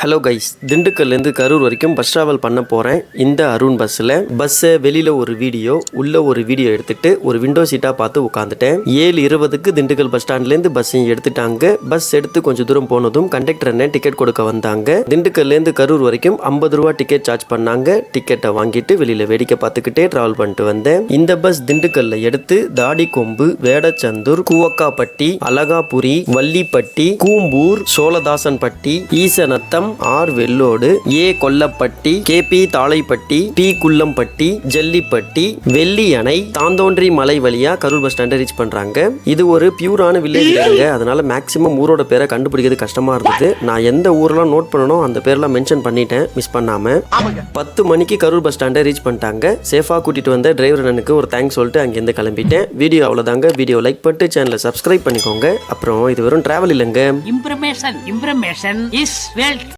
Hello guys, திண்டுக்கல்லேருந்து Karur வரைக்கும் bus travel பண்ண போகிறேன். இந்த அருண் பஸ்ஸில் பஸ்ஸை வெளியில் ஒரு வீடியோ உள்ளே ஒரு வீடியோ எடுத்துகிட்டு ஒரு விண்டோ சீட்டாக பார்த்து உட்காந்துட்டேன். 7:20க்கு திண்டுக்கல் பஸ் ஸ்டாண்ட்லேருந்து பஸ்ஸையும் எடுத்துட்டாங்க. பஸ் எடுத்து கொஞ்சம் தூரம் போனதும் கண்டக்டர் என்ன டிக்கெட் கொடுக்க வந்தாங்க. திண்டுக்கல்லேருந்து கரூர் வரைக்கும் 50 ரூபா டிக்கெட் சார்ஜ் பண்ணாங்க. டிக்கெட்டை வாங்கிட்டு வெளியில் வேடிக்கை பார்த்துக்கிட்டே ட்ராவல் பண்ணிட்டு வந்தேன். இந்த பஸ் திண்டுக்கல்ல எடுத்து தாடிக்கொம்பு, வேடச்சந்தூர், கூவக்காப்பட்டி, அலகாபுரி, வள்ளிப்பட்டி, கூம்பூர், சோழதாசன்பட்டி, ஈசநத்தம், ஆர் வெள்ளோடு, ஏ கொல்லப்பட்டி, கேபி தாளைப்பட்டி, பி குள்ளம்பட்டி, ஜல்லிப்பட்டி, வெள்ளி அணை, தாந்தோன்றி மலை வழியா கரூர் பஸ் ஸ்டாண்டை ரீச் பண்றாங்க. இது ஒரு பியூரான வில்லேஜ் ஏரியா, அதனால மேக்ஸிமம் ஊரோட பேரை கண்டுபிடிக்கிறது கஷ்டமா இருந்தது. நான் எந்த ஊரெல்லாம் நோட் பண்ணணும் அந்த பேர்லாம் மென்ஷன் பண்ணிட்டேன், மிஸ் பண்ணாம. 10 மணிக்கு கரூர் பஸ் ஸ்டாண்டை ரீச் பண்ணிட்டாங்க. சேஃபா கூட்டிட்டு வந்த டிரைவர் அண்ணனுக்கு ஒரு தேங்க்ஸ் சொல்லிட்டு அங்கிருந்து கிளம்பிட்டேன். வீடியோ அவ்வளவுதாங்க. வீடியோ லைக் பண்ணிட்டு சேனலை சப்ஸ்கிரைப் பண்ணிக்கோங்க. அப்புறம் இது வெறும் டிராவல் இல்லைங்க, இம்ப்ரமேஷன் இஸ் வெல்த்.